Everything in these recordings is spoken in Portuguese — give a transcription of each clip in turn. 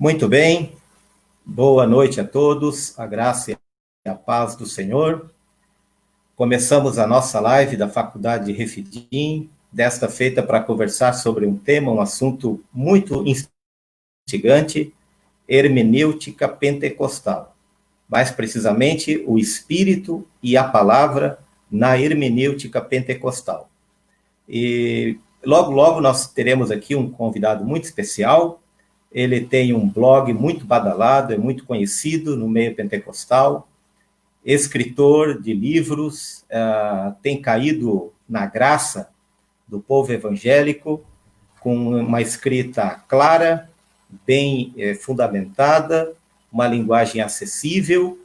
Muito bem, boa noite a todos, a graça e a paz do Senhor. Começamos a nossa live da Faculdade de Refidim, desta feita para conversar sobre um tema, um assunto muito instigante, hermenêutica pentecostal. Mais precisamente, o Espírito e a palavra na hermenêutica pentecostal. E logo nós teremos aqui um convidado muito especial. Ele tem um blog muito badalado, é muito conhecido no meio pentecostal, escritor de livros, tem caído na graça do povo evangélico, com uma escrita clara, bem fundamentada, uma linguagem acessível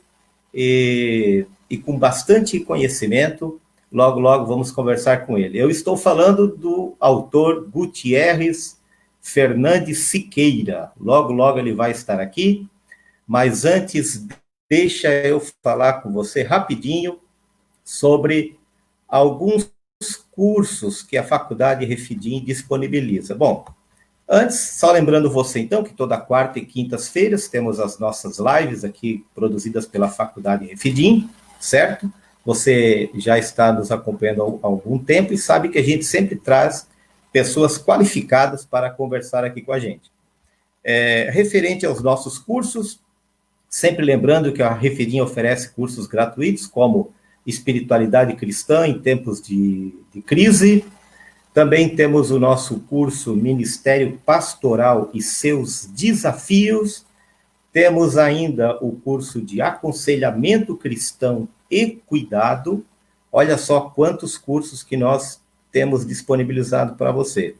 e com bastante conhecimento. Logo vamos conversar com ele. Eu estou falando do autor Gutierres Fernandes Siqueira. Logo ele vai estar aqui, mas antes, deixa eu falar com você rapidinho sobre alguns cursos que a Faculdade Refidim disponibiliza. Bom, antes, só lembrando você, então, que toda quarta e quintas-feiras temos as nossas lives aqui produzidas pela Faculdade Refidim, certo? Você já está nos acompanhando há algum tempo e sabe que a gente sempre traz pessoas qualificadas para conversar aqui com a gente. Referente aos nossos cursos, sempre lembrando que a Refidim oferece cursos gratuitos, como Espiritualidade Cristã em Tempos de Crise. Também temos o nosso curso Ministério Pastoral e Seus Desafios. Temos ainda o curso de Aconselhamento Cristão e Cuidado. Olha só quantos cursos que nós temos disponibilizado para você.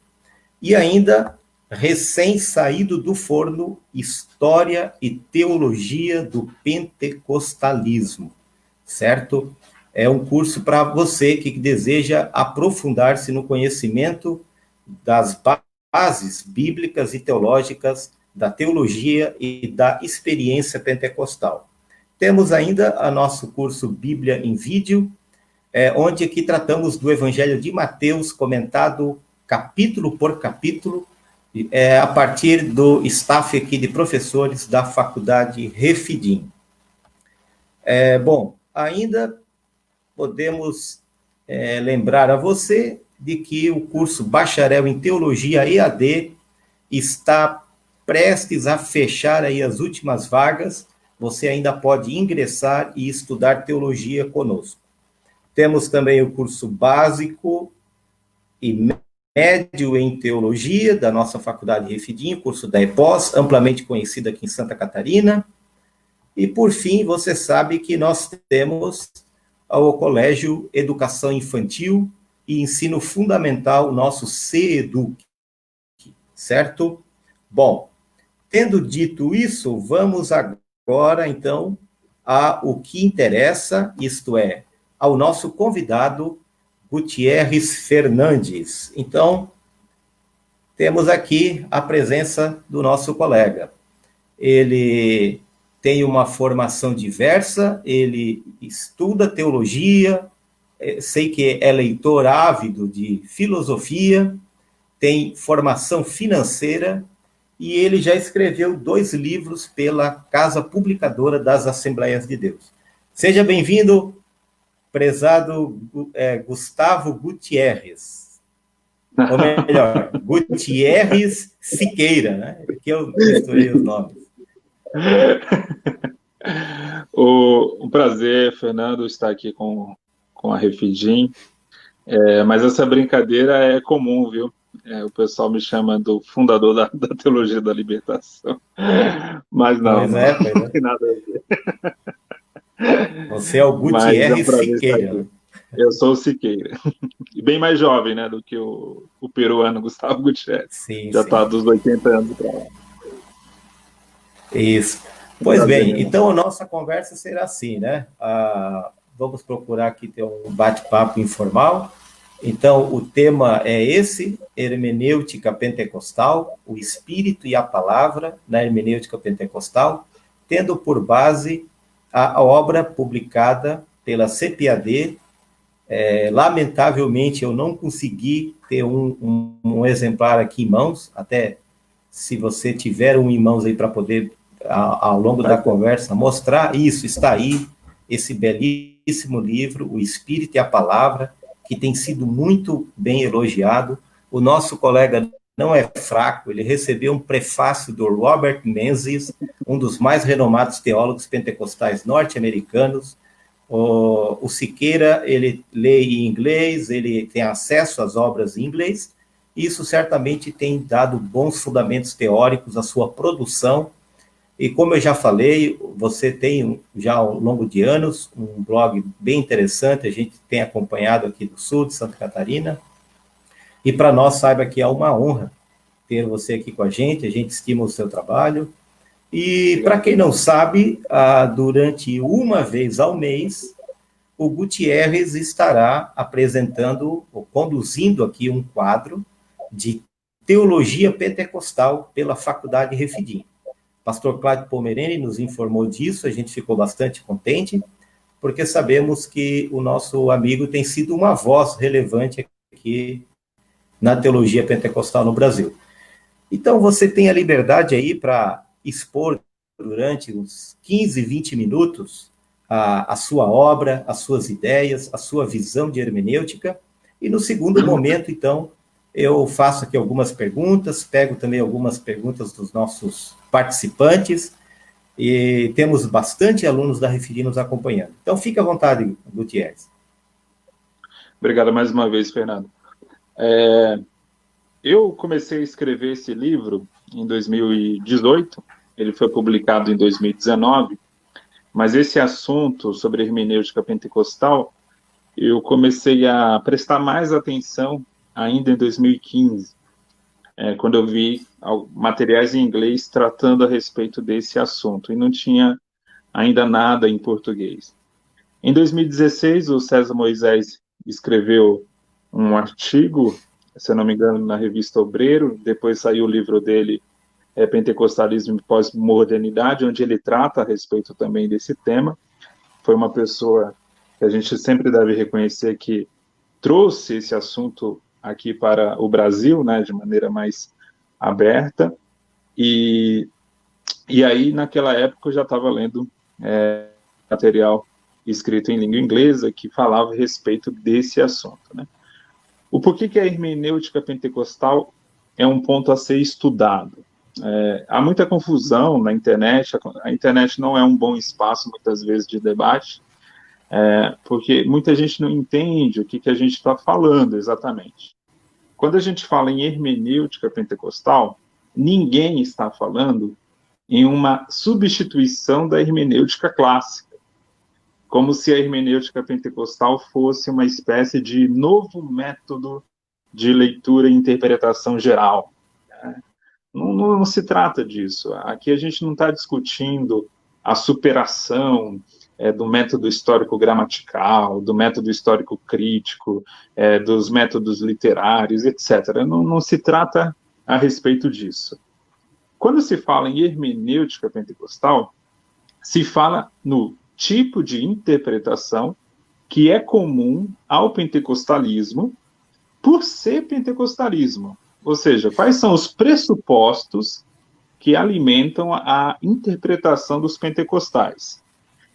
E ainda, recém-saído do forno, História e Teologia do Pentecostalismo, certo? É um curso para você que deseja aprofundar-se no conhecimento das bases bíblicas e teológicas da teologia e da experiência pentecostal. Temos ainda o nosso curso Bíblia em Vídeo, onde aqui tratamos do Evangelho de Mateus, comentado capítulo por capítulo, a partir do staff aqui de professores da Faculdade Refidim. Bom, ainda podemos lembrar a você de que o curso Bacharel em Teologia EAD está prestes a fechar aí as últimas vagas. Você ainda pode ingressar e estudar teologia conosco. Temos também o curso básico e médio em teologia da nossa Faculdade Refidim, o curso da EPOS, amplamente conhecido aqui em Santa Catarina. E, por fim, você sabe que nós temos o Colégio Educação Infantil e Ensino Fundamental, nosso CEDUC, certo? Bom, tendo dito isso, vamos agora, então, ao que interessa, isto é, ao nosso convidado, Gutierres Fernandes. Então, temos aqui a presença do nosso colega. Ele tem uma formação diversa, ele estuda teologia, sei que é leitor ávido de filosofia, tem formação financeira, e ele já escreveu 2 livros pela Casa Publicadora das Assembleias de Deus. Seja bem-vindo, prezado Gustavo Gutierres. Ou melhor, Gutierres Siqueira, né? Aqui eu misturei os nomes. Um prazer, Fernando, estar aqui com a Refidim. Mas essa brincadeira é comum, viu? O pessoal me chama do fundador da Teologia da Libertação. Mas não tem nada a ver. Você é o Gutierres Siqueira. Eu sou o Siqueira. E bem mais jovem, né, do que o peruano Gustavo Gutierres. Sim, já está dos 80 anos para lá. Isso. Pois bem, então a nossa conversa será assim, né? Vamos procurar aqui ter um bate-papo informal. Então, o tema é esse, hermenêutica pentecostal, o Espírito e a palavra na hermenêutica pentecostal, tendo por base a obra publicada pela CPAD. Lamentavelmente, eu não consegui ter um exemplar aqui em mãos, até se você tiver um em mãos aí para poder, ao longo da conversa, mostrar isso, está aí, esse belíssimo livro, O Espírito e a Palavra, que tem sido muito bem elogiado. O nosso colega não é fraco, ele recebeu um prefácio do Robert Menzies, um dos mais renomados teólogos pentecostais norte-americanos. O Siqueira, ele lê em inglês, ele tem acesso às obras em inglês, e isso certamente tem dado bons fundamentos teóricos à sua produção. E como eu já falei, você tem já ao longo de anos um blog bem interessante, a gente tem acompanhado aqui do sul de Santa Catarina, e para nós, saiba que é uma honra ter você aqui com a gente estima o seu trabalho. E para quem não sabe, durante uma vez ao mês, o Gutierrez estará apresentando, ou conduzindo aqui um quadro de teologia pentecostal pela Faculdade Refidim. Pastor Cláudio Pomerene nos informou disso, a gente ficou bastante contente, porque sabemos que o nosso amigo tem sido uma voz relevante aqui na teologia pentecostal no Brasil. Então, você tem a liberdade aí para expor durante uns 15, 20 minutos a sua obra, as suas ideias, a sua visão de hermenêutica, e no segundo momento, então, eu faço aqui algumas perguntas, pego também algumas perguntas dos nossos participantes, e temos bastante alunos da Refidim nos acompanhando. Então, fique à vontade, Gutierrez. Obrigado mais uma vez, Fernando. Eu comecei a escrever esse livro em 2018, ele foi publicado em 2019, mas esse assunto sobre hermenêutica pentecostal, eu comecei a prestar mais atenção ainda em 2015, quando eu vi materiais em inglês tratando a respeito desse assunto, e não tinha ainda nada em português. Em 2016, o César Moisés escreveu um artigo, se eu não me engano, na revista Obreiro, depois saiu o livro dele, Pentecostalismo e Pós-Modernidade, onde ele trata a respeito também desse tema. Foi uma pessoa que a gente sempre deve reconhecer que trouxe esse assunto aqui para o Brasil, né, de maneira mais aberta, e aí, naquela época, eu já estava lendo material escrito em língua inglesa que falava a respeito desse assunto, né? O porquê que a hermenêutica pentecostal é um ponto a ser estudado? Há muita confusão na internet, a internet não é um bom espaço, muitas vezes, de debate, porque muita gente não entende o que a gente está falando exatamente. Quando a gente fala em hermenêutica pentecostal, ninguém está falando em uma substituição da hermenêutica clássica, como se a hermenêutica pentecostal fosse uma espécie de novo método de leitura e interpretação geral. Não se trata disso. Aqui a gente não está discutindo a superação do método histórico-gramatical, do método histórico-crítico, dos métodos literários, etc. Não se trata a respeito disso. Quando se fala em hermenêutica pentecostal, se fala no tipo de interpretação que é comum ao pentecostalismo por ser pentecostalismo. Ou seja, quais são os pressupostos que alimentam a interpretação dos pentecostais.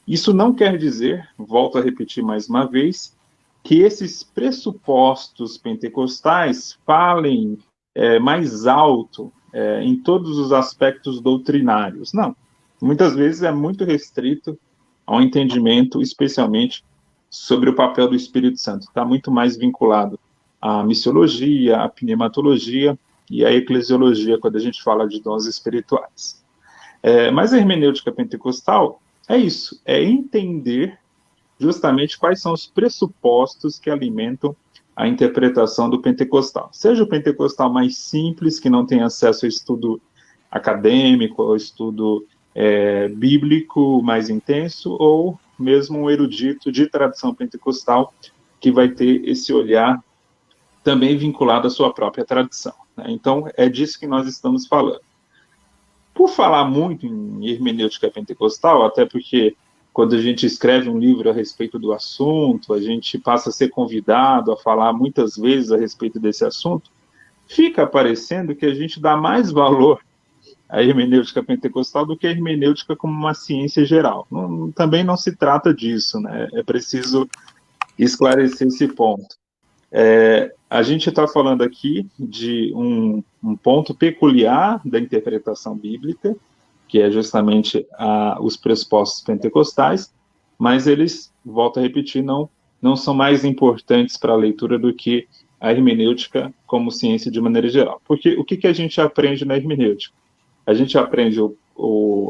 Isso não quer dizer, volto a repetir mais uma vez, que esses pressupostos pentecostais falem mais alto em todos os aspectos doutrinários. Não. Muitas vezes é muito restrito ao entendimento, especialmente sobre o papel do Espírito Santo. Está muito mais vinculado à missiologia, à pneumatologia e à eclesiologia, quando a gente fala de dons espirituais. Mas a hermenêutica pentecostal é isso, é entender justamente quais são os pressupostos que alimentam a interpretação do pentecostal. Seja o pentecostal mais simples, que não tem acesso ao estudo acadêmico, ao estudo bíblico mais intenso, ou mesmo um erudito de tradição pentecostal, que vai ter esse olhar também vinculado à sua própria tradição, né? Então, é disso que nós estamos falando. Por falar muito em hermenêutica pentecostal, até porque quando a gente escreve um livro a respeito do assunto, a gente passa a ser convidado a falar muitas vezes a respeito desse assunto, fica parecendo que a gente dá mais valor a hermenêutica pentecostal do que a hermenêutica como uma ciência geral. Também não se trata disso, né? É preciso esclarecer esse ponto. A gente está falando aqui de um ponto peculiar da interpretação bíblica, que é justamente os pressupostos pentecostais, mas eles, volto a repetir, não são mais importantes para a leitura do que a hermenêutica como ciência de maneira geral. Porque o que a gente aprende na hermenêutica? A gente aprende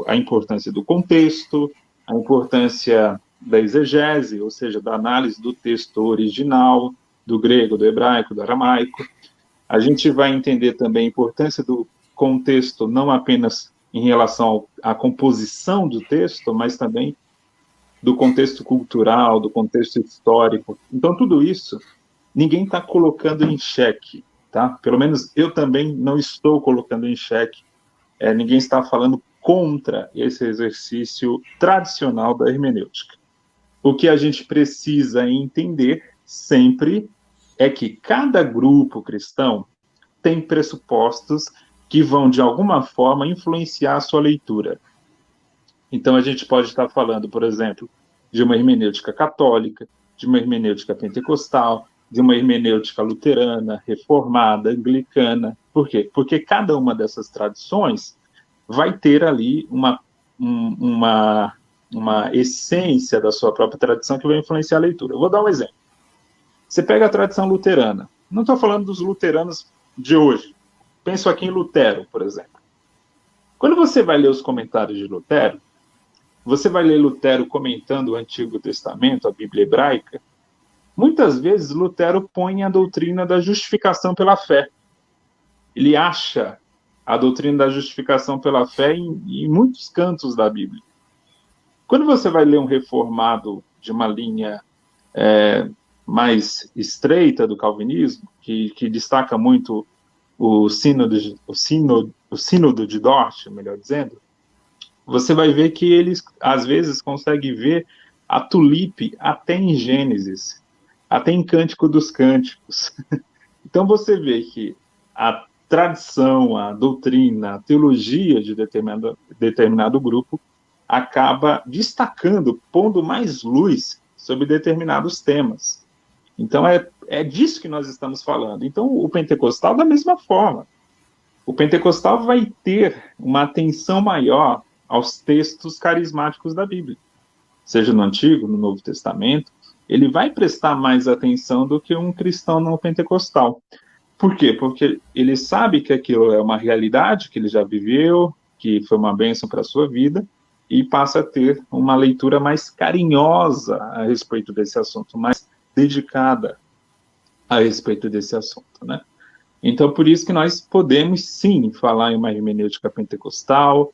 a importância do contexto, a importância da exegese, ou seja, da análise do texto original, do grego, do hebraico, do aramaico. A gente vai entender também a importância do contexto, não apenas em relação à composição do texto, mas também do contexto cultural, do contexto histórico. Então, tudo isso, ninguém está colocando em xeque, tá? Pelo menos eu também não estou colocando em xeque. Ninguém está falando contra esse exercício tradicional da hermenêutica. O que a gente precisa entender sempre é que cada grupo cristão tem pressupostos que vão, de alguma forma, influenciar a sua leitura. Então, a gente pode estar falando, por exemplo, de uma hermenêutica católica, de uma hermenêutica pentecostal, de uma hermenêutica luterana, reformada, anglicana. Por quê? Porque cada uma dessas tradições vai ter ali uma essência da sua própria tradição que vai influenciar a leitura. Eu vou dar um exemplo. Você pega a tradição luterana. Não estou falando dos luteranos de hoje. Penso aqui em Lutero, por exemplo. Quando você vai ler os comentários de Lutero, você vai ler Lutero comentando o Antigo Testamento, a Bíblia hebraica. Muitas vezes Lutero põe a doutrina da justificação pela fé. Ele acha a doutrina da justificação pela fé em muitos cantos da Bíblia. Quando você vai ler um reformado de uma linha mais estreita do calvinismo, que destaca muito o sínodo de Dort, melhor dizendo, você vai ver que eles, às vezes, conseguem ver a tulipe até em Gênesis, até em Cântico dos Cânticos. Então, você vê que a tradição, a doutrina, a teologia de determinado grupo acaba destacando, pondo mais luz sobre determinados temas. Então, é disso que nós estamos falando. Então, o pentecostal, da mesma forma. O pentecostal vai ter uma atenção maior aos textos carismáticos da Bíblia. Seja no Antigo, no Novo Testamento, ele vai prestar mais atenção do que um cristão não pentecostal. Por quê? Porque ele sabe que aquilo é uma realidade, que ele já viveu, que foi uma bênção para a sua vida, e passa a ter uma leitura mais carinhosa a respeito desse assunto, mais dedicada a respeito desse assunto, né? Então, por isso que nós podemos, sim, falar em uma hermenêutica pentecostal,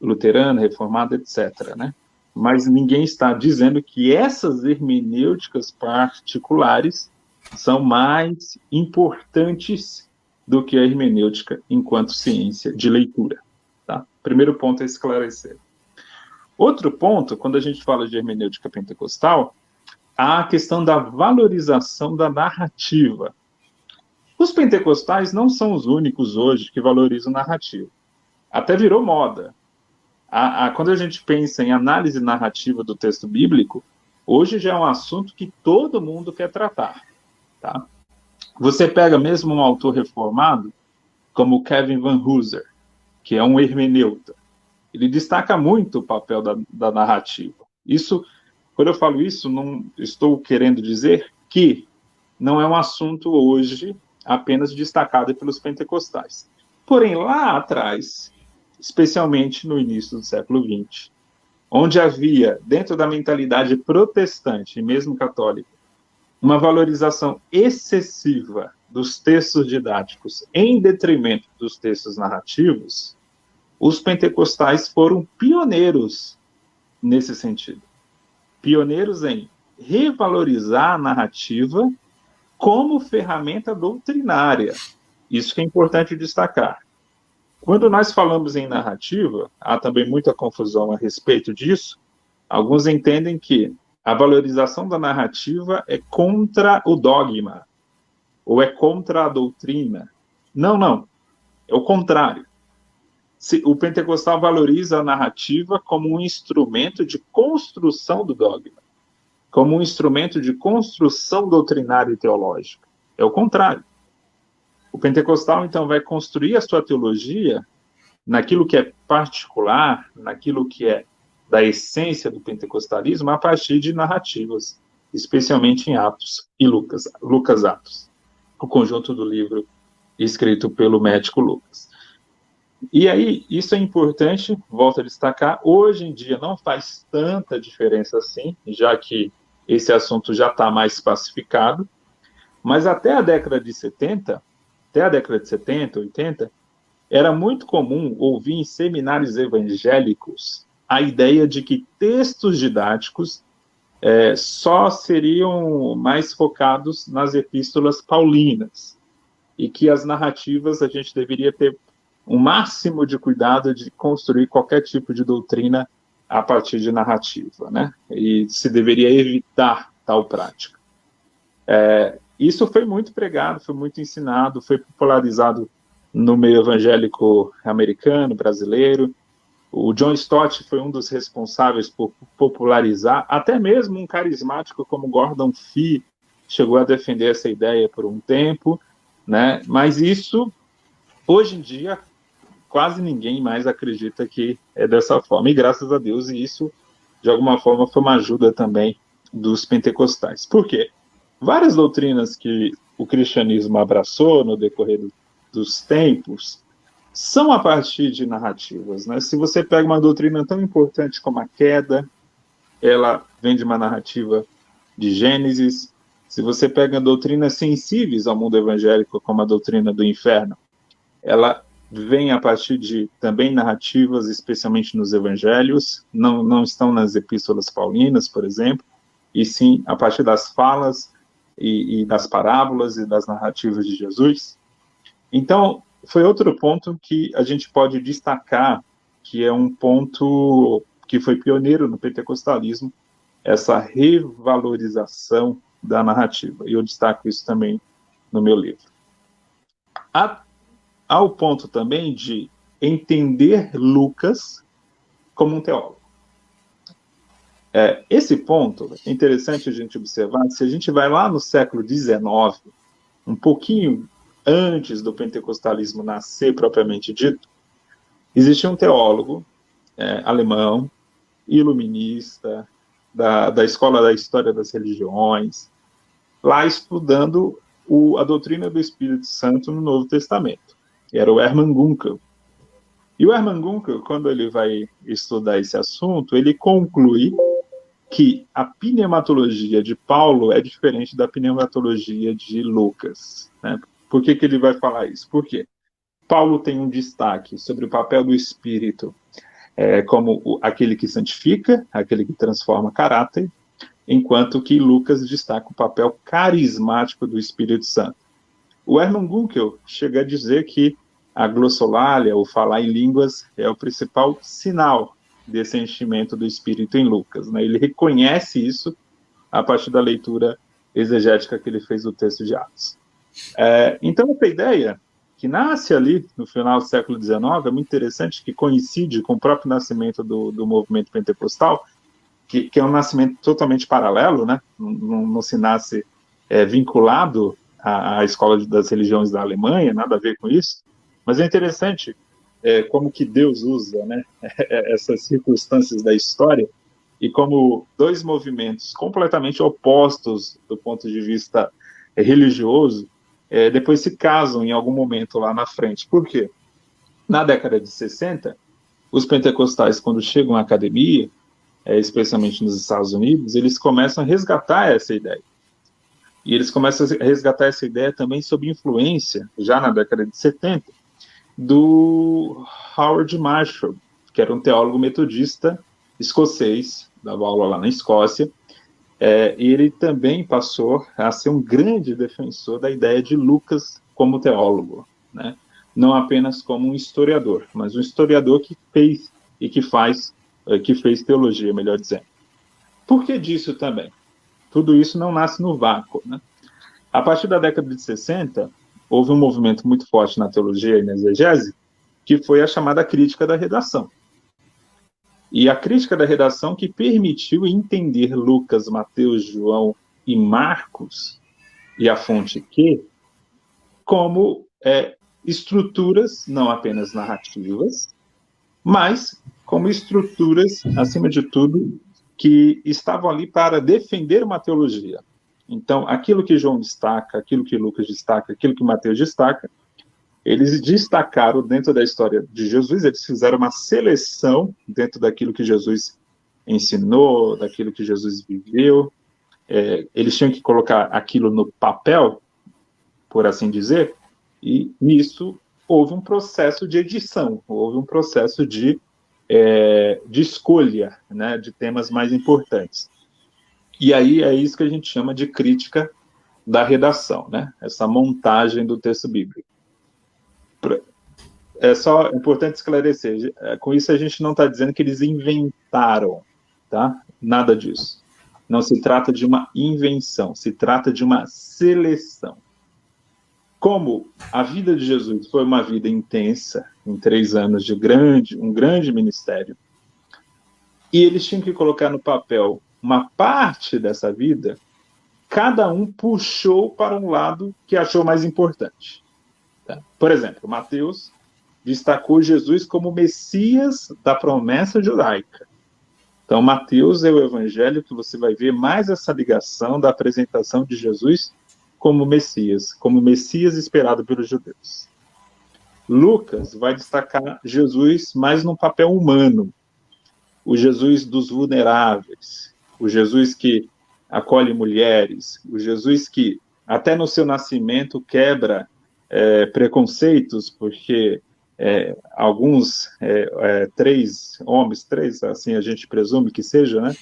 luterana, reformada, etc., né? Mas ninguém está dizendo que essas hermenêuticas particulares são mais importantes do que a hermenêutica enquanto ciência de leitura, tá? Primeiro ponto é esclarecer. Outro ponto, quando a gente fala de hermenêutica pentecostal, há a questão da valorização da narrativa. Os pentecostais não são os únicos hoje que valorizam narrativa. Até virou moda. Quando a gente pensa em análise narrativa do texto bíblico, hoje já é um assunto que todo mundo quer tratar. Tá? Você pega mesmo um autor reformado, como Kevin Van Hooser, que é um hermeneuta. Ele destaca muito o papel da narrativa. Isso, quando eu falo isso, não estou querendo dizer que não é um assunto hoje apenas destacado pelos pentecostais. Porém, lá atrás, especialmente no início do século XX, onde havia, dentro da mentalidade protestante e mesmo católica, uma valorização excessiva dos textos didáticos em detrimento dos textos narrativos, os pentecostais foram pioneiros nesse sentido. Pioneiros em revalorizar a narrativa como ferramenta doutrinária. Isso que é importante destacar. Quando nós falamos em narrativa, há também muita confusão a respeito disso. Alguns entendem que a valorização da narrativa é contra o dogma, ou é contra a doutrina. Não, é o contrário. o pentecostal valoriza a narrativa como um instrumento de construção do dogma, como um instrumento de construção doutrinária e teológica. É o contrário. O pentecostal, então, vai construir a sua teologia naquilo que é particular, naquilo que é da essência do pentecostalismo, a partir de narrativas, especialmente em Atos e Lucas Atos, o conjunto do livro escrito pelo médico Lucas. E aí, isso é importante, volto a destacar, hoje em dia não faz tanta diferença assim, já que esse assunto já está mais pacificado, mas até a década de 70, 80, era muito comum ouvir em seminários evangélicos a ideia de que textos didáticos só seriam mais focados nas epístolas paulinas e que as narrativas a gente deveria ter um máximo de cuidado de construir qualquer tipo de doutrina a partir de narrativa, né? E se deveria evitar tal prática. Isso foi muito pregado, foi muito ensinado, foi popularizado no meio evangélico americano, brasileiro. O John Stott foi um dos responsáveis por popularizar, até mesmo um carismático como Gordon Fee chegou a defender essa ideia por um tempo, né? Mas isso, hoje em dia, quase ninguém mais acredita que é dessa forma. E graças a Deus, isso, de alguma forma, foi uma ajuda também dos pentecostais. Por quê? Várias doutrinas que o cristianismo abraçou no decorrer dos tempos são a partir de narrativas, né? Se você pega uma doutrina tão importante como a queda, ela vem de uma narrativa de Gênesis. Se você pega doutrinas sensíveis ao mundo evangélico, como a doutrina do inferno, ela vem a partir de também narrativas, especialmente nos evangelhos, não estão nas epístolas paulinas, por exemplo, e sim a partir das falas e das parábolas e das narrativas de Jesus. Então, foi outro ponto que a gente pode destacar, que é um ponto que foi pioneiro no pentecostalismo, essa revalorização da narrativa. E eu destaco isso também no meu livro. Há o ponto também de entender Lucas como um teólogo. Esse ponto é interessante a gente observar. Se a gente vai lá no século XIX, um pouquinho antes do pentecostalismo nascer propriamente dito, existia um teólogo alemão, iluminista, da Escola da História das Religiões, lá estudando a doutrina do Espírito Santo no Novo Testamento, que era o Hermann Gunkel. E o Hermann Gunkel, quando ele vai estudar esse assunto, ele conclui que a pneumatologia de Paulo é diferente da pneumatologia de Lucas, né? Por que ele vai falar isso? Porque Paulo tem um destaque sobre o papel do Espírito como aquele que santifica, aquele que transforma caráter, enquanto que Lucas destaca o papel carismático do Espírito Santo. O Hermann Gunkel chega a dizer que a glossolalia, ou falar em línguas, é o principal sinal desse enchimento do Espírito em Lucas, né? Ele reconhece isso a partir da leitura exegética que ele fez do texto de Atos. Então, essa ideia, que nasce ali no final do século XIX, é muito interessante, que coincide com o próprio nascimento do movimento pentecostal, que é um nascimento totalmente paralelo, né? Não se nasce vinculado à Escola das Religiões da Alemanha, nada a ver com isso, mas é interessante como que Deus usa, né, essas circunstâncias da história, e como dois movimentos completamente opostos do ponto de vista religioso, depois se casam em algum momento lá na frente. Por quê? Na década de 60, os pentecostais, quando chegam à academia, especialmente nos Estados Unidos, eles começam a resgatar essa ideia. E eles começam a resgatar essa ideia também sob influência, já na década de 70, do Howard Marshall, que era um teólogo metodista escocês, dava aula lá na Escócia, e ele também passou a ser um grande defensor da ideia de Lucas como teólogo, né? Não apenas como um historiador, mas um historiador que fez e que fez teologia, melhor dizendo. Por que disso também? Tudo isso não nasce no vácuo, né? A partir da década de 60, houve um movimento muito forte na teologia e na exegese, que foi a chamada crítica da redação. E a crítica da redação que permitiu entender Lucas, Mateus, João e Marcos, e a fonte Q, como estruturas não apenas narrativas, mas como estruturas, acima de tudo, que estavam ali para defender uma teologia. Então, aquilo que João destaca, aquilo que Lucas destaca, aquilo que Mateus destaca, eles destacaram dentro da história de Jesus, eles fizeram uma seleção dentro daquilo que Jesus ensinou, daquilo que Jesus viveu. Eles tinham que colocar aquilo no papel, por assim dizer, e nisso houve um processo de edição, houve um processo de escolha, né, de temas mais importantes. E aí é isso que a gente chama de crítica da redação, né, essa montagem do texto bíblico. É só importante esclarecer, com isso a gente não está dizendo que eles inventaram, tá? Nada disso. Não se trata de uma invenção, se trata de uma seleção. Como a vida de Jesus foi uma vida intensa, em 3 anos de um grande ministério, e eles tinham que colocar no papel uma parte dessa vida, cada um puxou para um lado que achou mais importante. Tá? Por exemplo, Mateus destacou Jesus como Messias da promessa judaica. Então, Mateus é o evangelho que você vai ver mais essa ligação da apresentação de Jesus como Messias esperado pelos judeus. Lucas vai destacar Jesus mais no papel humano, o Jesus dos vulneráveis, o Jesus que acolhe mulheres, o Jesus que, até no seu nascimento, quebra preconceitos, porque alguns, 3 homens, assim a gente presume que seja, né?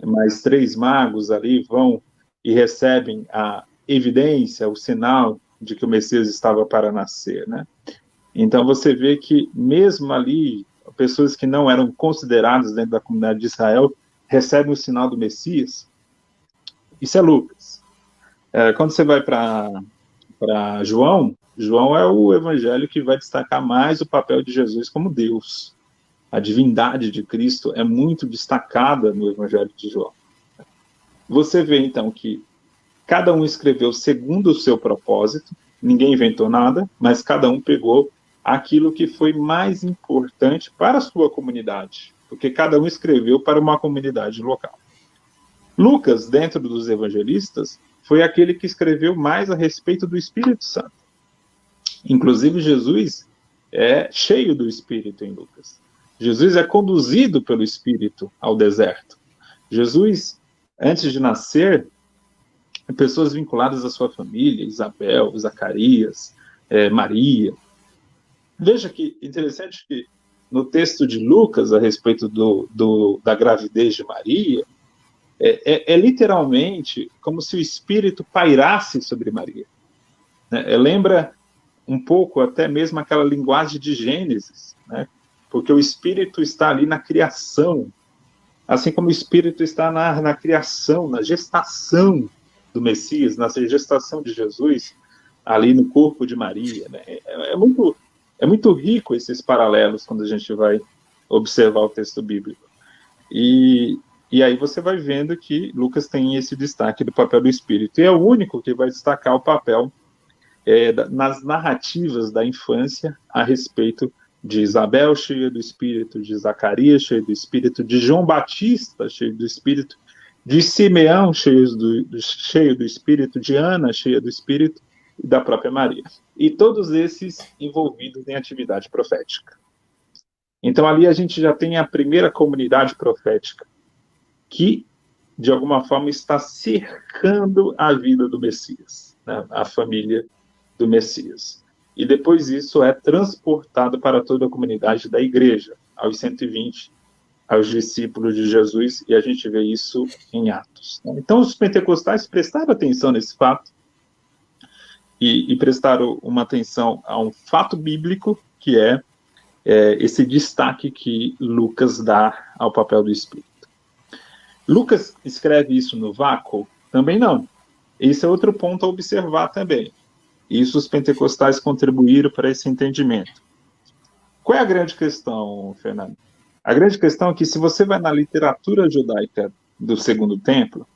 Mas 3 magos ali vão e recebem a evidência, o sinal de que o Messias estava para nascer, né? Então você vê que mesmo ali, pessoas que não eram consideradas dentro da comunidade de Israel recebem o sinal do Messias. Isso é Lucas. Quando você vai para João é o evangelho que vai destacar mais o papel de Jesus como Deus. A divindade de Cristo é muito destacada no evangelho de João. Você vê, então, que cada um escreveu segundo o seu propósito, ninguém inventou nada, mas cada um pegou aquilo que foi mais importante para a sua comunidade, porque cada um escreveu para uma comunidade local. Lucas, dentro dos evangelistas, foi aquele que escreveu mais a respeito do Espírito Santo. Inclusive, Jesus é cheio do Espírito em Lucas. Jesus é conduzido pelo Espírito ao deserto. Jesus, antes de nascer, pessoas vinculadas à sua família, Isabel, Zacarias, Maria. Veja que interessante que no texto de Lucas, a respeito da gravidez de Maria, literalmente como se o Espírito pairasse sobre Maria. Lembra um pouco até mesmo aquela linguagem de Gênesis, né? Porque o Espírito está ali na criação, assim como o Espírito está na criação, na gestação do Messias, na gestação de Jesus, ali no corpo de Maria, né? É muito rico esses paralelos quando a gente vai observar o texto bíblico. E aí você vai vendo que Lucas tem esse destaque do papel do Espírito. E é o único que vai destacar o papel nas narrativas da infância a respeito de Isabel, cheia do Espírito, de Zacarias, cheio do Espírito, de João Batista, cheio do Espírito, de Simeão, cheio do Espírito, de Ana, cheia do Espírito, e da própria Maria. E todos esses envolvidos em atividade profética. Então, ali a gente já tem a primeira comunidade profética que, de alguma forma, está cercando a vida do Messias, né? A família do Messias. E depois isso é transportado para toda a comunidade da igreja, aos 120, aos discípulos de Jesus, e a gente vê isso em Atos. Então, os pentecostais prestaram atenção nesse fato, e prestaram uma atenção a um fato bíblico, que é esse destaque que Lucas dá ao papel do Espírito. Lucas escreve isso no vácuo? Também não. Esse é outro ponto a observar também. Isso os pentecostais contribuíram para esse entendimento. Qual é a grande questão, Fernando? A grande questão é que se você vai na literatura judaica do Segundo Templo,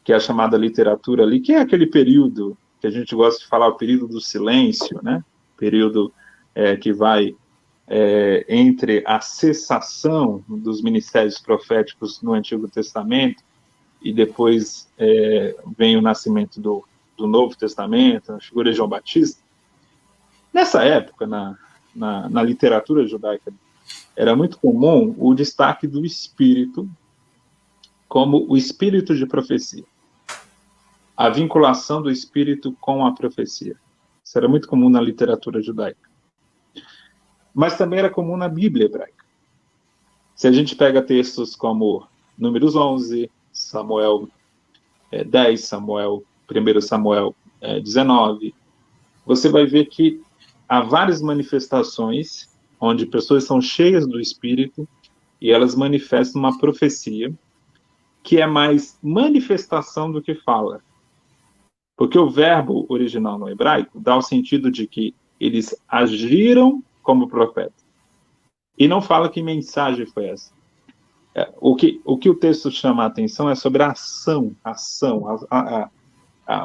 que é a chamada literatura ali, que é aquele período que a gente gosta de falar, o período do silêncio, né? Período que vai entre a cessação dos ministérios proféticos no Antigo Testamento e depois vem o nascimento do Novo Testamento, a figura de João Batista. Nessa época, na literatura judaica, era muito comum o destaque do Espírito como o Espírito de profecia. A vinculação do Espírito com a profecia. Isso era muito comum na literatura judaica. Mas também era comum na Bíblia hebraica. Se a gente pega textos como Números 11, Samuel 10, Samuel, 1 Samuel 19, você vai ver que há várias manifestações onde pessoas são cheias do Espírito e elas manifestam uma profecia que é mais manifestação do que fala. Porque o verbo original no hebraico dá o sentido de que eles agiram como profeta. E não fala que mensagem foi essa. O que o texto chama a atenção é sobre a ação,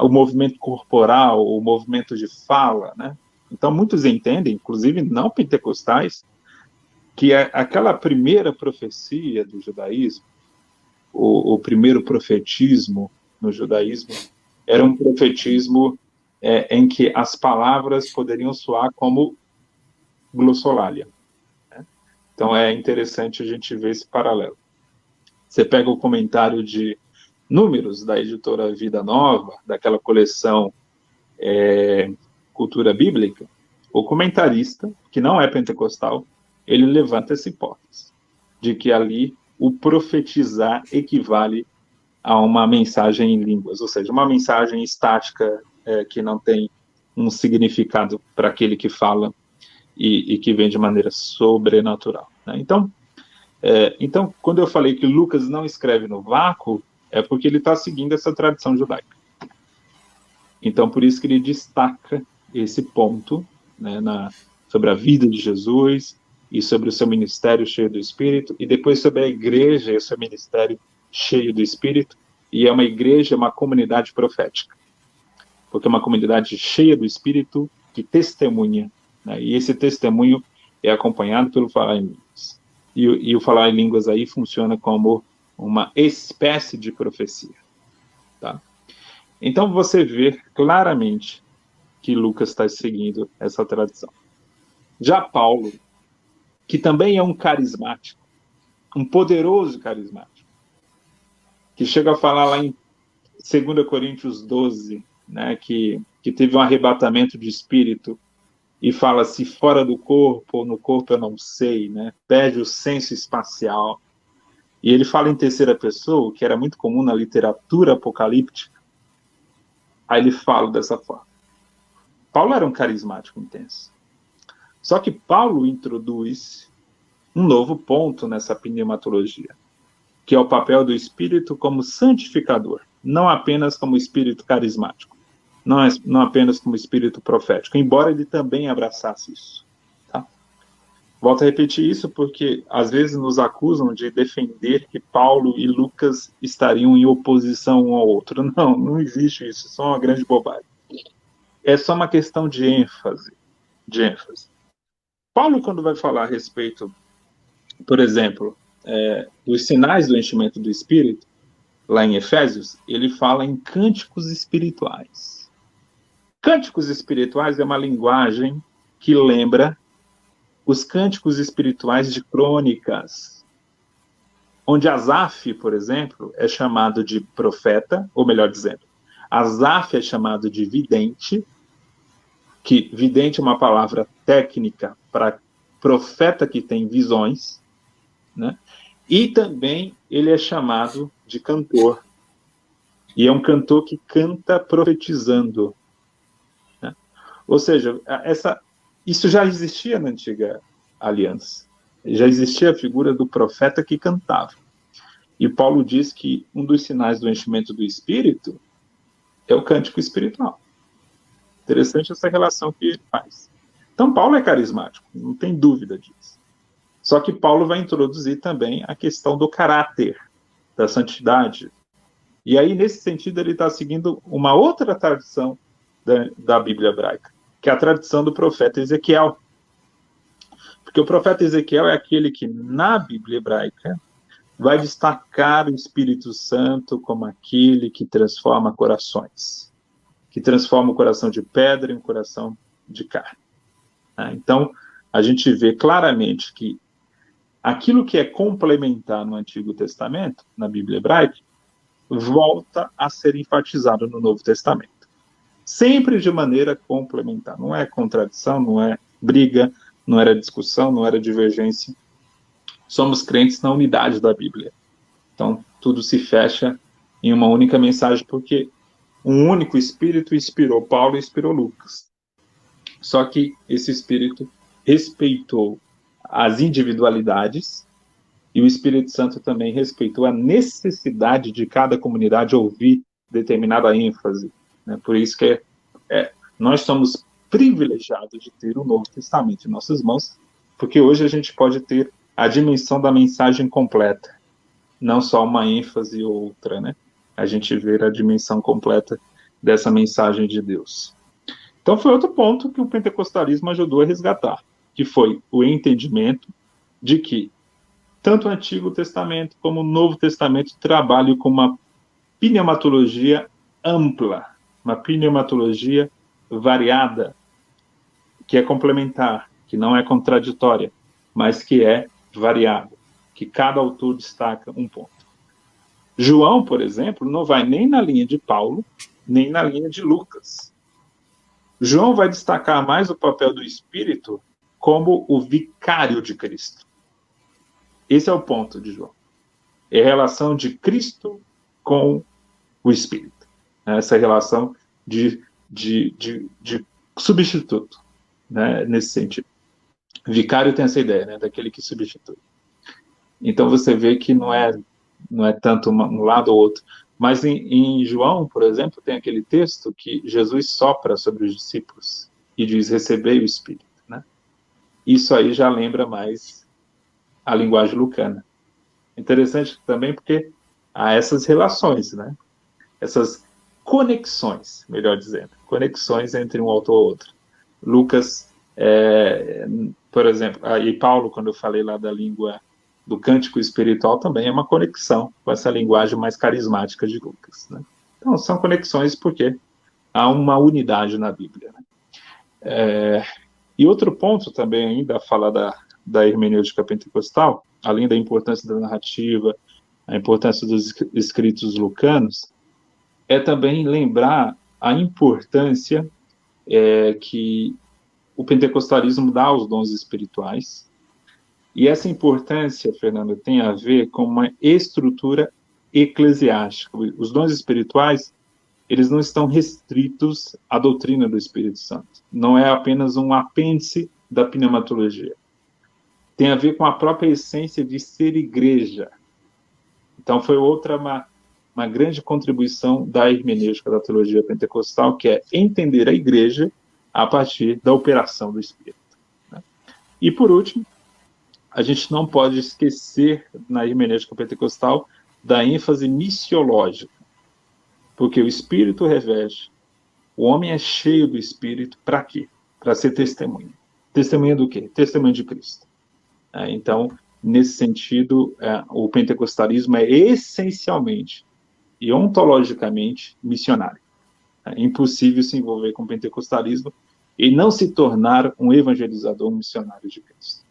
o movimento corporal, o movimento de fala, né? Então, muitos entendem, inclusive não pentecostais, que aquela primeira profecia do judaísmo, o primeiro profetismo no judaísmo, era um profetismo em que as palavras poderiam soar como glossolalia. Né? Então, é interessante a gente ver esse paralelo. Você pega o comentário de Números, da editora Vida Nova, daquela coleção Cultura Bíblica, o comentarista, que não é pentecostal, ele levanta essa hipótese de que ali o profetizar equivale a uma mensagem em línguas, ou seja, uma mensagem estática que não tem um significado para aquele que fala e que vem de maneira sobrenatural. Né? Então, quando eu falei que Lucas não escreve no vácuo, é porque ele está seguindo essa tradição judaica. Então, por isso que ele destaca esse ponto, né, sobre a vida de Jesus e sobre o seu ministério cheio do Espírito, e depois sobre a igreja e o seu ministério cheio do Espírito, e é uma igreja, uma comunidade profética, porque é uma comunidade cheia do Espírito que testemunha, né, e esse testemunho é acompanhado pelo falar em línguas. E o falar em línguas aí funciona como uma espécie de profecia. Tá? Então você vê claramente que Lucas está seguindo essa tradição. Já Paulo, que também é um carismático, um poderoso carismático, que chega a falar lá em 2 Coríntios 12, né, que teve um arrebatamento de espírito e fala se fora do corpo ou no corpo eu não sei, né, perde o senso espacial. E ele fala em terceira pessoa, que era muito comum na literatura apocalíptica. Aí ele fala dessa forma. Paulo era um carismático intenso. Só que Paulo introduz um novo ponto nessa pneumatologia, que é o papel do Espírito como santificador, não apenas como Espírito carismático, não apenas como Espírito profético, embora ele também abraçasse isso. Tá? Volto a repetir isso porque às vezes nos acusam de defender que Paulo e Lucas estariam em oposição um ao outro. Não existe isso, isso é uma grande bobagem. É só uma questão de ênfase. Paulo, quando vai falar a respeito, por exemplo, dos sinais do enchimento do Espírito, lá em Efésios, ele fala em cânticos espirituais. Cânticos espirituais é uma linguagem que lembra os cânticos espirituais de crônicas, onde Asaf, por exemplo, é chamado de profeta, ou melhor dizendo, Asaf é chamado de vidente, que vidente é uma palavra técnica para profeta que tem visões, né? E também ele é chamado de cantor, e é um cantor que canta profetizando, né? Ou seja, isso já existia na antiga aliança, já existia a figura do profeta que cantava, e Paulo diz que um dos sinais do enchimento do Espírito é o cântico espiritual. Interessante essa relação que ele faz. Então, Paulo é carismático, não tem dúvida disso. Só que Paulo vai introduzir também a questão do caráter, da santidade. E aí, nesse sentido, ele está seguindo uma outra tradição da Bíblia hebraica, que é a tradição do profeta Ezequiel. Porque o profeta Ezequiel é aquele que, na Bíblia hebraica, vai destacar o Espírito Santo como aquele que transforma corações, que transforma o coração de pedra em um coração de carne. Então, a gente vê claramente que aquilo que é complementar no Antigo Testamento, na Bíblia hebraica, volta a ser enfatizado no Novo Testamento. Sempre de maneira complementar. Não é contradição, não é briga, não era discussão, não era divergência. Somos crentes na unidade da Bíblia. Então, tudo se fecha em uma única mensagem, porque um único Espírito inspirou Paulo e inspirou Lucas. Só que esse Espírito respeitou as individualidades e o Espírito Santo também respeitou a necessidade de cada comunidade ouvir determinada ênfase. Né? Por isso que nós somos privilegiados de ter o Novo Testamento em nossas mãos, porque hoje a gente pode ter a dimensão da mensagem completa, não só uma ênfase ou outra, né? A gente vê a dimensão completa dessa mensagem de Deus. Então foi outro ponto que o pentecostalismo ajudou a resgatar, que foi o entendimento de que tanto o Antigo Testamento como o Novo Testamento trabalham com uma pneumatologia ampla, uma pneumatologia variada, que é complementar, que não é contraditória, mas que é variada, que cada autor destaca um ponto. João, por exemplo, não vai nem na linha de Paulo, nem na linha de Lucas. João vai destacar mais o papel do Espírito como o vicário de Cristo. Esse é o ponto de João. É a relação de Cristo com o Espírito. Essa relação de substituto, né, nesse sentido. Vicário tem essa ideia, né, daquele que substitui. Então você vê que não é tanto um lado ou outro. Mas em João, por exemplo, tem aquele texto que Jesus sopra sobre os discípulos e diz: recebei o Espírito. Né? Isso aí já lembra mais a linguagem lucana. Interessante também porque há essas relações, né? Essas conexões, melhor dizendo, conexões entre um autor e outro. Lucas, por exemplo, e Paulo, quando eu falei lá da língua do cântico espiritual, também é uma conexão com essa linguagem mais carismática de Lucas. Né? Então, são conexões porque há uma unidade na Bíblia. Né? E outro ponto também ainda a falar da hermenêutica pentecostal, além da importância da narrativa, a importância dos escritos lucanos, é também lembrar a importância que o pentecostalismo dá aos dons espirituais. E essa importância, Fernando, tem a ver com uma estrutura eclesiástica. Os dons espirituais, eles não estão restritos à doutrina do Espírito Santo. Não é apenas um apêndice da pneumatologia. Tem a ver com a própria essência de ser igreja. Então, foi outra uma grande contribuição da hermenêutica da teologia pentecostal, que é entender a igreja a partir da operação do Espírito. Né? E, por último, a gente não pode esquecer, na hermenêutica pentecostal, da ênfase missiológica, porque o Espírito reveste, o homem é cheio do Espírito, para quê? Para ser testemunha. Testemunha do quê? Testemunha de Cristo. Então, nesse sentido, o pentecostalismo é essencialmente e ontologicamente missionário. É impossível se envolver com o pentecostalismo e não se tornar um evangelizador, um missionário de Cristo.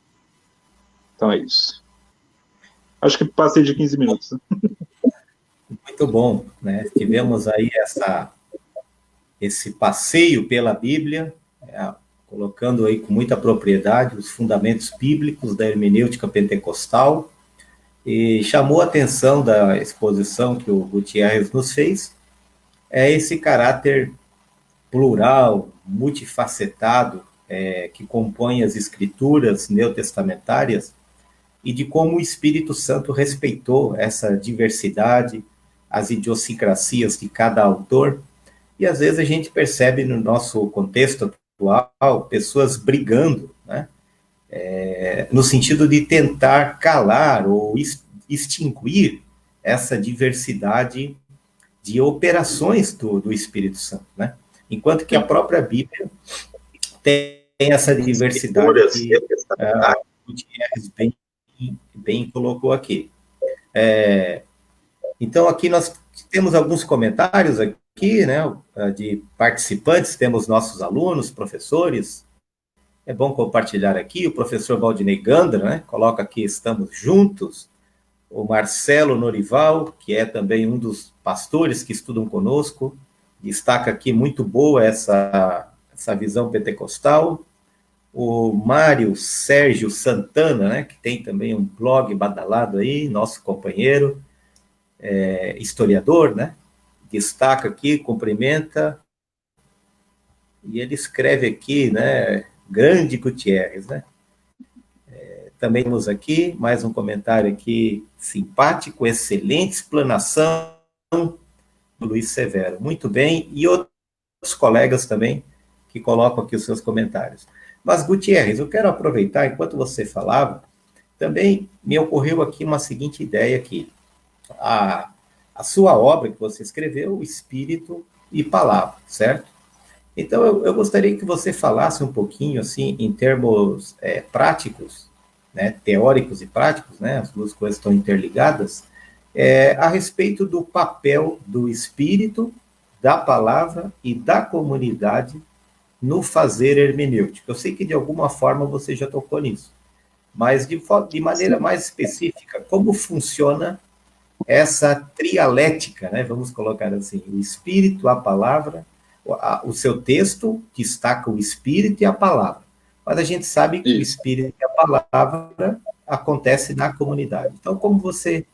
Então é isso. Acho que passei de 15 minutos. Muito bom, né? Tivemos aí esse passeio pela Bíblia, colocando aí com muita propriedade os fundamentos bíblicos da hermenêutica pentecostal, e chamou a atenção da exposição que o Gutierrez nos fez, esse caráter plural, multifacetado, que compõe as escrituras neotestamentárias, e de como o Espírito Santo respeitou essa diversidade, as idiosincrasias de cada autor, e às vezes a gente percebe no nosso contexto atual, pessoas brigando, né? No sentido de tentar calar ou extinguir essa diversidade de operações do Espírito Santo, né? Enquanto que a própria Bíblia tem essa diversidade que o Gutierrez bem colocou aqui. Então, aqui nós temos alguns comentários aqui, né, de participantes, temos nossos alunos, professores. É bom compartilhar aqui. O professor Valdinei Gandra, né, coloca aqui, estamos juntos. O Marcelo Norival, que é também um dos pastores que estudam conosco, destaca aqui, muito boa essa visão pentecostal. O Mário Sérgio Santana, né, que tem também um blog badalado aí, nosso companheiro, historiador, né, destaca aqui, cumprimenta, e ele escreve aqui, né, grande Gutierrez, né. Também temos aqui mais um comentário aqui, simpático, excelente explanação do Luiz Severo. Muito bem, e outros colegas também que colocam aqui os seus comentários. Mas, Gutierrez, eu quero aproveitar, enquanto você falava, também me ocorreu aqui uma seguinte ideia aqui. A sua obra que você escreveu, Espírito e Palavra, certo? Então, eu gostaria que você falasse um pouquinho, assim, em termos práticos, né, teóricos e práticos, né, as duas coisas estão interligadas, a respeito do papel do Espírito, da Palavra e da comunidade no fazer hermenêutico. Eu sei que, de alguma forma, você já tocou nisso, mas de maneira mais específica, como funciona essa trialética, né, vamos colocar assim, o Espírito, a Palavra, o seu texto destaca o Espírito e a Palavra, mas a gente sabe que o Espírito e a Palavra acontece na comunidade. Então, como você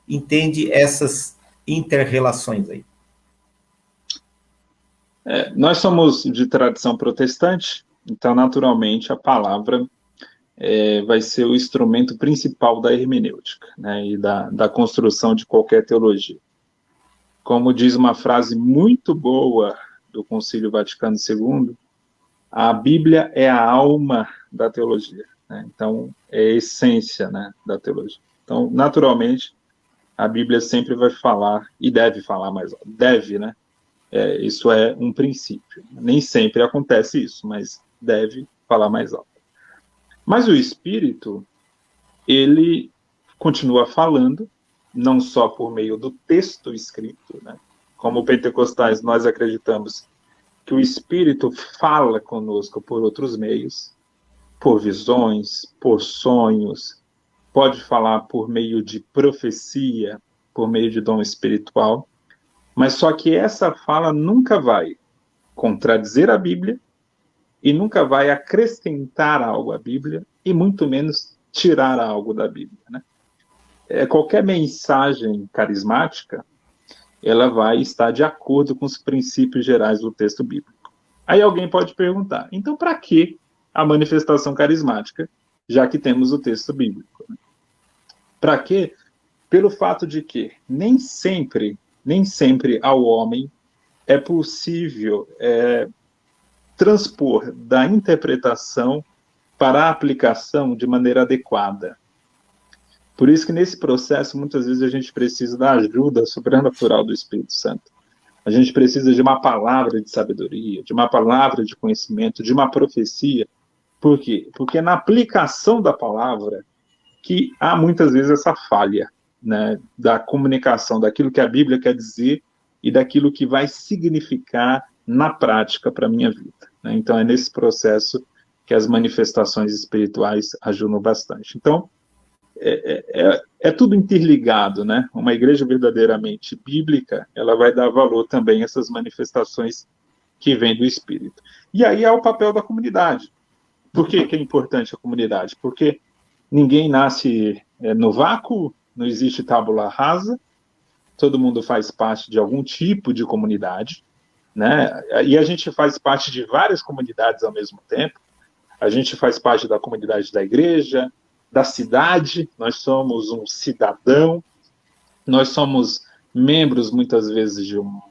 entende essas inter-relações aí? Nós somos de tradição protestante, então, naturalmente, a palavra vai ser o instrumento principal da hermenêutica, né, e da construção de qualquer teologia. Como diz uma frase muito boa do Concílio Vaticano II, a Bíblia é a alma da teologia, né? Então, é a essência, né, da teologia. Então, naturalmente, a Bíblia sempre vai falar, e deve falar mais alto. Deve, né? Isso é um princípio. Nem sempre acontece isso, mas deve falar mais alto. Mas o Espírito, ele continua falando, não só por meio do texto escrito, né? Como pentecostais, nós acreditamos que o Espírito fala conosco por outros meios, por visões, por sonhos, pode falar por meio de profecia, por meio de dom espiritual, mas só que essa fala nunca vai contradizer a Bíblia e nunca vai acrescentar algo à Bíblia e muito menos tirar algo da Bíblia, né? Qualquer mensagem carismática, ela vai estar de acordo com os princípios gerais do texto bíblico. Aí alguém pode perguntar, então para que a manifestação carismática, já que temos o texto bíblico? Né? Para quê? Pelo fato de que nem sempre ao homem é possível transpor da interpretação para a aplicação de maneira adequada. Por isso que nesse processo, muitas vezes, a gente precisa da ajuda sobrenatural do Espírito Santo. A gente precisa de uma palavra de sabedoria, de uma palavra de conhecimento, de uma profecia. Por quê? Porque na aplicação da palavra que há muitas vezes essa falha, né, da comunicação, daquilo que a Bíblia quer dizer e daquilo que vai significar na prática para a minha vida. Né? Então, é nesse processo que as manifestações espirituais ajudam bastante. Então, é tudo interligado, né? Uma igreja verdadeiramente bíblica, ela vai dar valor também a essas manifestações que vêm do Espírito. E aí é o papel da comunidade. Por que é importante a comunidade? Porque ninguém nasce no vácuo, não existe tábula rasa, todo mundo faz parte de algum tipo de comunidade, né? E a gente faz parte de várias comunidades ao mesmo tempo. A gente faz parte da comunidade da igreja, da cidade, nós somos um cidadão, nós somos membros, muitas vezes, de um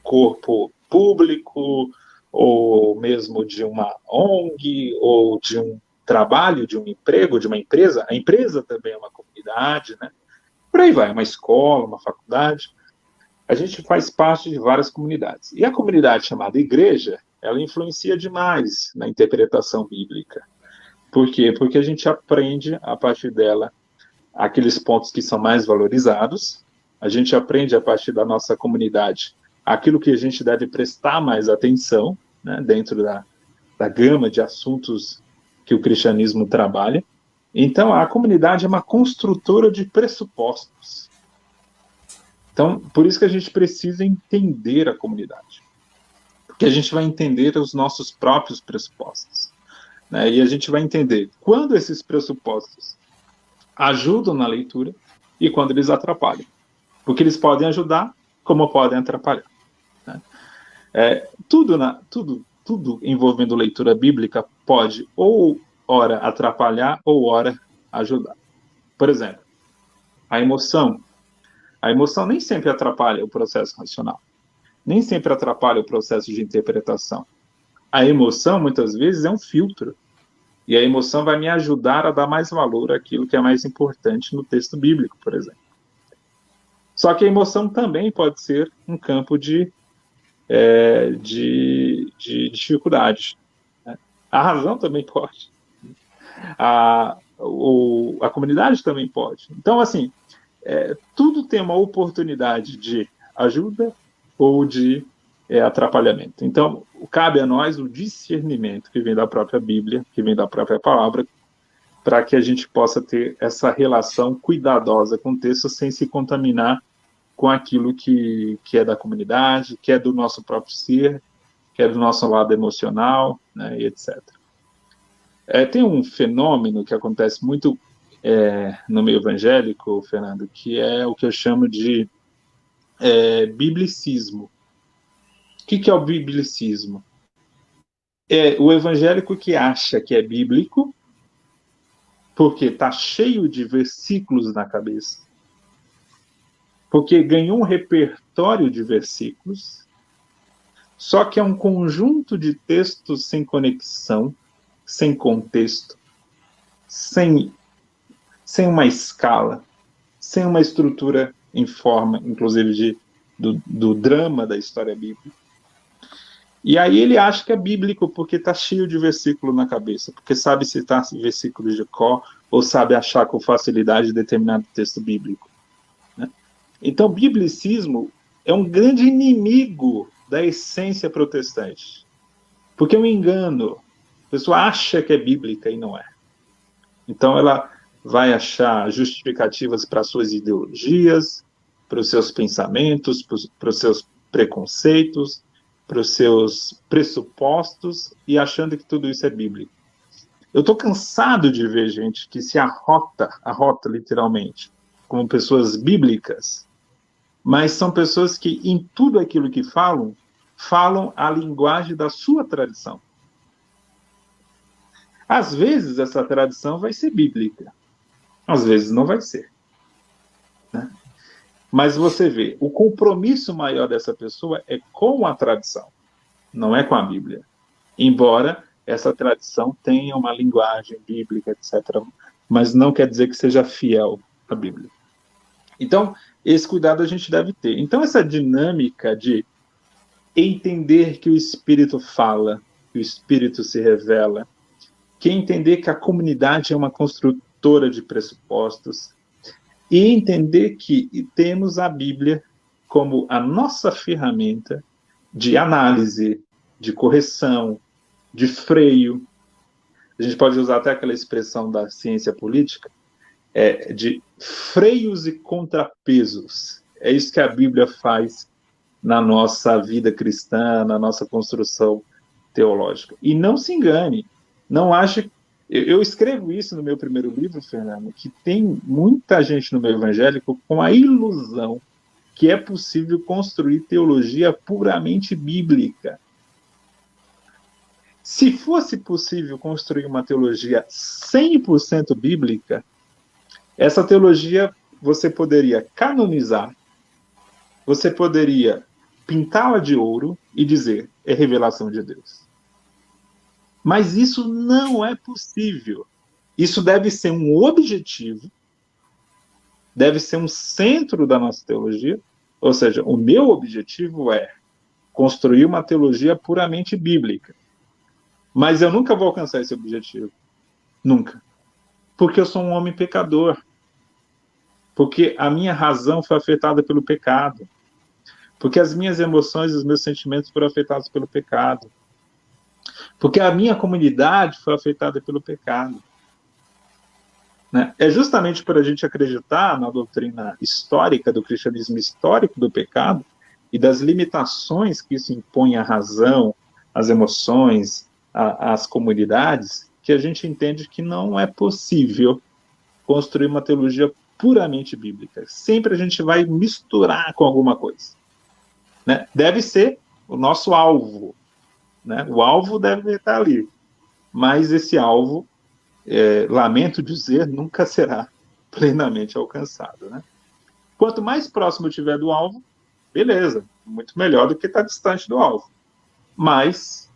corpo público, ou mesmo de uma ONG, ou de um trabalho, de um emprego, de uma empresa. A empresa também é uma comunidade, né? Por aí vai, uma escola, uma faculdade. A gente faz parte de várias comunidades. E a comunidade chamada igreja, ela influencia demais na interpretação bíblica. Por quê? Porque a gente aprende, a partir dela, aqueles pontos que são mais valorizados, a gente aprende, a partir da nossa comunidade, aquilo que a gente deve prestar mais atenção, né, dentro da gama de assuntos que o cristianismo trabalha. Então, a comunidade é uma construtora de pressupostos. Então, por isso que a gente precisa entender a comunidade. Porque a gente vai entender os nossos próprios pressupostos, né? E a gente vai entender quando esses pressupostos ajudam na leitura e quando eles atrapalham. Porque eles podem ajudar, como podem atrapalhar, né? Tudo envolvendo leitura bíblica pode ou ora atrapalhar ou ora ajudar. Por exemplo, a emoção. A emoção nem sempre atrapalha o processo racional. Nem sempre atrapalha o processo de interpretação. A emoção, muitas vezes, é um filtro. E a emoção vai me ajudar a dar mais valor àquilo que é mais importante no texto bíblico, por exemplo. Só que a emoção também pode ser um campo de dificuldade, né? A razão também pode. A comunidade também pode. Então, assim, tudo tem uma oportunidade de ajuda ou de atrapalhamento. Então, cabe a nós o discernimento que vem da própria Bíblia, que vem da própria palavra, para que a gente possa ter essa relação cuidadosa com o texto sem se contaminar com aquilo que é da comunidade, que é do nosso próprio ser, que é do nosso lado emocional, né, e etc. Tem um fenômeno que acontece muito no meio evangélico, Fernando, que é o que eu chamo de biblicismo. O que é o biblicismo? É o evangélico que acha que é bíblico porque está cheio de versículos na cabeça, porque ganhou um repertório de versículos, só que é um conjunto de textos sem conexão, sem contexto, sem uma escala, sem uma estrutura em forma, inclusive, do drama da história bíblica. E aí ele acha que é bíblico porque está cheio de versículo na cabeça, porque sabe citar versículos de cor, ou sabe achar com facilidade determinado texto bíblico, né? Então, o biblicismo é um grande inimigo da essência protestante, porque é um engano. A pessoa acha que é bíblica e não é. Então, ela vai achar justificativas para suas ideologias, para os seus pensamentos, para os seus preconceitos, para os seus pressupostos, e achando que tudo isso é bíblico. Eu estou cansado de ver gente que se arrota literalmente, como pessoas bíblicas, mas são pessoas que, em tudo aquilo que falam a linguagem da sua tradição. Às vezes, essa tradição vai ser bíblica, às vezes não vai ser, né? Mas você vê, o compromisso maior dessa pessoa é com a tradição, não é com a Bíblia. Embora essa tradição tenha uma linguagem bíblica, etc., mas não quer dizer que seja fiel à Bíblia. Então, esse cuidado a gente deve ter. Então, essa dinâmica de entender que o Espírito fala, que o Espírito se revela, que entender que a comunidade é uma construtora de pressupostos, e entender que temos a Bíblia como a nossa ferramenta de análise, de correção, de freio. A gente pode usar até aquela expressão da ciência política, de freios e contrapesos. É isso que a Bíblia faz na nossa vida cristã, na nossa construção teológica. E não se engane, não ache... Eu escrevo isso no meu primeiro livro, Fernando, que tem muita gente no meio evangélico com a ilusão que é possível construir teologia puramente bíblica. Se fosse possível construir uma teologia 100% bíblica, essa teologia você poderia canonizar, você poderia pintá-la de ouro e dizer, é revelação de Deus. Mas isso não é possível. Isso deve ser um objetivo, deve ser um centro da nossa teologia, ou seja, o meu objetivo é construir uma teologia puramente bíblica. Mas eu nunca vou alcançar esse objetivo. Nunca. Porque eu sou um homem pecador. Porque a minha razão foi afetada pelo pecado. Porque as minhas emoções e os meus sentimentos foram afetados pelo pecado. Porque a minha comunidade foi afetada pelo pecado. Né? É justamente por a gente acreditar na doutrina histórica, do cristianismo histórico do pecado, e das limitações que isso impõe à razão, às emoções, às comunidades, que a gente entende que não é possível construir uma teologia puramente bíblica. Sempre a gente vai misturar com alguma coisa. Né? Deve ser o nosso alvo. Né? O alvo deve estar ali. Mas esse alvo, lamento dizer, nunca será plenamente alcançado. Né? Quanto mais próximo eu estiver do alvo, beleza, muito melhor do que estar distante do alvo. Mas,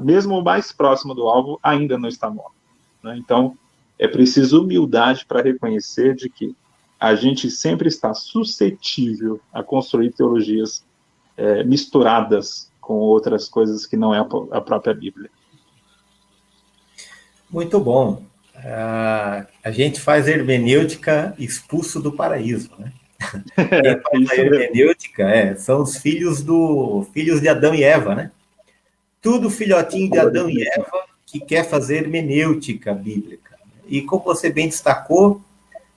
mesmo o mais próximo do alvo, ainda não está morto. Né? Então, é preciso humildade para reconhecer de que a gente sempre está suscetível a construir teologias misturadas com outras coisas que não é a própria Bíblia. Muito bom. A gente faz hermenêutica expulso do paraíso, né? Quem faz a hermenêutica são os filhos de Adão e Eva, né? Tudo filhotinho de Adão e Eva que quer fazer hermenêutica bíblica. E como você bem destacou,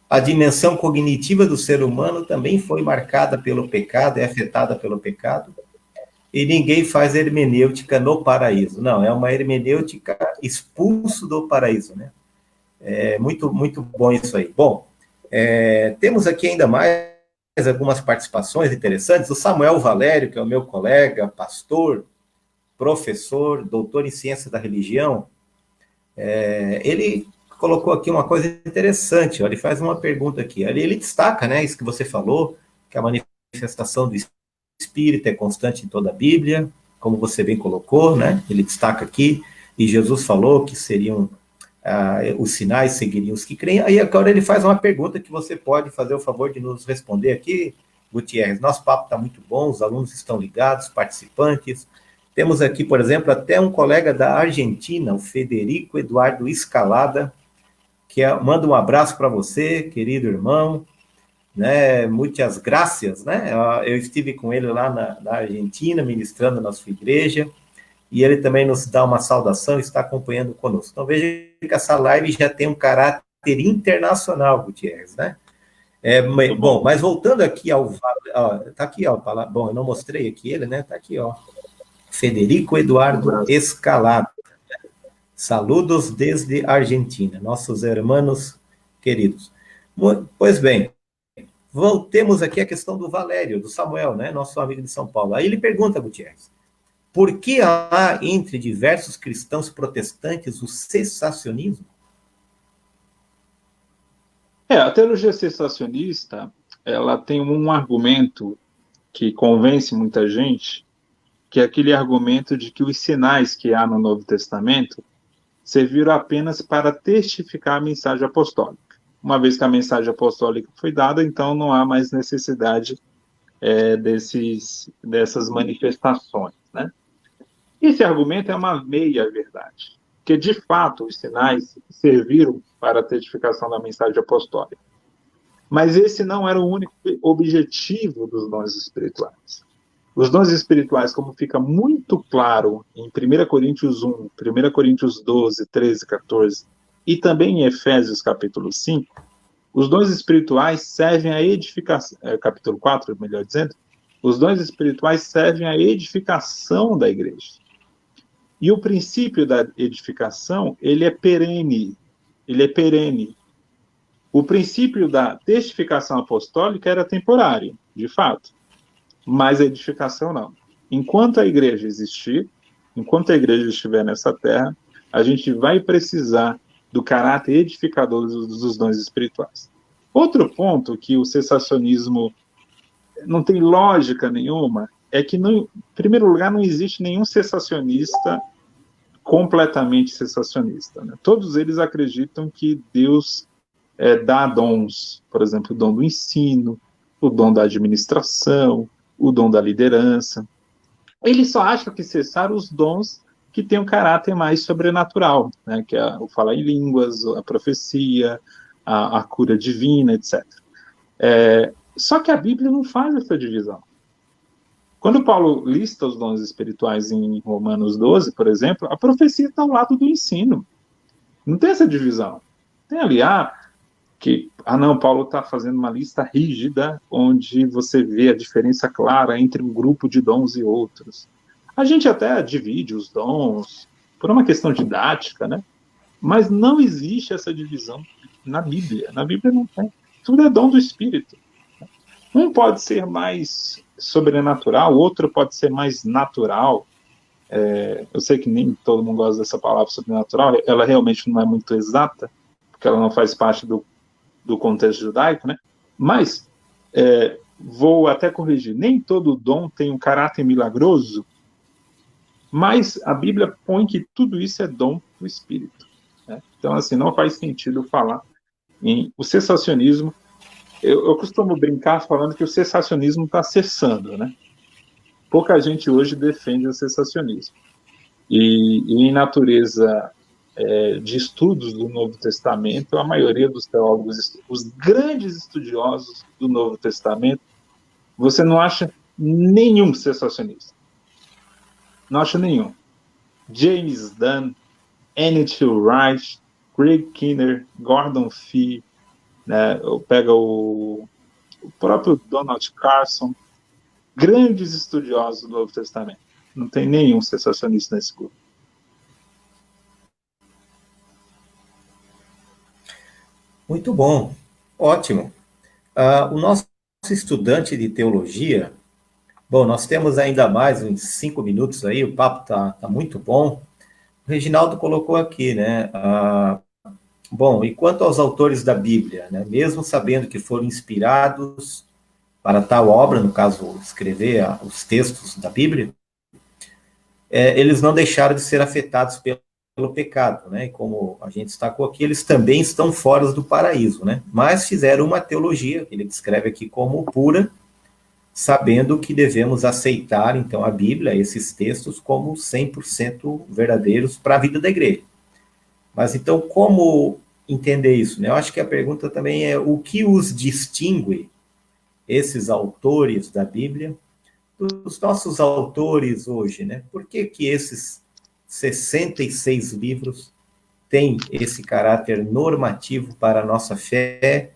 a dimensão cognitiva do ser humano também foi marcada pelo pecado, é afetada pelo pecado, e ninguém faz hermenêutica no paraíso. Não, é uma hermenêutica expulso do paraíso, né? É muito, muito bom isso aí. Bom, temos aqui ainda mais algumas participações interessantes. O Samuel Valério, que é o meu colega, pastor, professor, doutor em ciência da religião, ele colocou aqui uma coisa interessante. Ele faz uma pergunta aqui. Ele destaca, né, isso que você falou, que a manifestação do Espírito é constante em toda a Bíblia, como você bem colocou, né? Ele destaca aqui, e Jesus falou que seriam os sinais seguiriam os que creem. Aí agora ele faz uma pergunta que você pode fazer o favor de nos responder aqui, Gutierrez. Nosso papo está muito bom, os alunos estão ligados, participantes. Temos aqui, por exemplo, até um colega da Argentina, o Federico Eduardo Escalada, que manda um abraço para você, querido irmão, né? Muitas graças, né? Eu estive com ele lá na Argentina, ministrando na sua igreja, e ele também nos dá uma saudação e está acompanhando conosco. Então, veja que essa live já tem um caráter internacional, Gutierrez, né? Bom, mas voltando aqui tá aqui, bom, eu não mostrei aqui ele, né? Tá aqui, ó. Federico Eduardo Escalada. Saludos desde Argentina, nossos irmãos queridos. Pois bem, voltemos aqui à questão do Valério, do Samuel, né? Nosso amigo de São Paulo. Aí ele pergunta, Gutierrez, por que há entre diversos cristãos protestantes o cessacionismo? A teologia cessacionista, ela tem um argumento que convence muita gente, que é aquele argumento de que os sinais que há no Novo Testamento serviram apenas para testificar a mensagem apostólica. Uma vez que a mensagem apostólica foi dada, então não há mais necessidade dessas manifestações, né? Esse argumento é uma meia-verdade, porque, de fato, os sinais serviram para a testificação da mensagem apostólica. Mas esse não era o único objetivo dos dons espirituais. Os dons espirituais, como fica muito claro em 1 Coríntios 1, 1 Coríntios 12, 13, 14, e também em Efésios capítulo 5, os dons espirituais servem à edificação, capítulo 4, melhor dizendo, os dons espirituais servem à edificação da igreja. E o princípio da edificação, ele é perene. O princípio da testificação apostólica era temporário, de fato, mas a edificação não. Enquanto a igreja existir, enquanto a igreja estiver nessa terra, a gente vai precisar do caráter edificador dos dons espirituais. Outro ponto que o cessacionismo não tem lógica nenhuma é que, em primeiro lugar, não existe nenhum cessacionista completamente cessacionista, né? Todos eles acreditam que Deus dá dons, por exemplo, o dom do ensino, o dom da administração, o dom da liderança. Eles só acham que cessaram os dons que têm um caráter mais sobrenatural, né? Que é o falar em línguas, a profecia, a cura divina, etc. Só que a Bíblia não faz essa divisão. Quando Paulo lista os dons espirituais em Romanos 12, por exemplo, a profecia está ao lado do ensino. Não tem essa divisão. Tem ali, não, Paulo está fazendo uma lista rígida, onde você vê a diferença clara entre um grupo de dons e outros. A gente até divide os dons por uma questão didática, né? Mas não existe essa divisão na Bíblia. Na Bíblia não tem. Tudo é dom do Espírito. Um pode ser mais sobrenatural, o outro pode ser mais natural. Eu sei que nem todo mundo gosta dessa palavra sobrenatural, ela realmente não é muito exata, porque ela não faz parte do contexto judaico, né? Mas, vou até corrigir, nem todo dom tem um caráter milagroso, mas a Bíblia põe que tudo isso é dom do Espírito, né? Então, assim, não faz sentido falar em o cessacionismo. Eu costumo brincar falando que o cessacionismo está cessando, né? Pouca gente hoje defende o cessacionismo. E em natureza de estudos do Novo Testamento, a maioria dos teólogos, os grandes estudiosos do Novo Testamento, você não acha nenhum cessacionista. Não acha nenhum. James Dunn, N.T. Wright, Greg Kinnear, Gordon Fee, né, pega o próprio Donald Carson, grandes estudiosos do Novo Testamento. Não tem nenhum cessacionista nesse grupo. Muito bom, ótimo. O nosso estudante de teologia, bom, nós temos ainda mais uns 5 minutos aí, o papo tá muito bom. O Reginaldo colocou aqui, né? Bom, e quanto aos autores da Bíblia, né, mesmo sabendo que foram inspirados para tal obra, no caso, escrever os textos da Bíblia, eles não deixaram de ser afetados pelo pecado, né? E como a gente destacou aqui, eles também estão fora do paraíso, né? Mas fizeram uma teologia, que ele descreve aqui como pura, sabendo que devemos aceitar, então, a Bíblia, esses textos, como 100% verdadeiros para a vida da igreja. Mas, então, como entender isso, né? Eu acho que a pergunta também é o que os distingue, esses autores da Bíblia, dos nossos autores hoje, né? Por que esses 66 livros têm esse caráter normativo para a nossa fé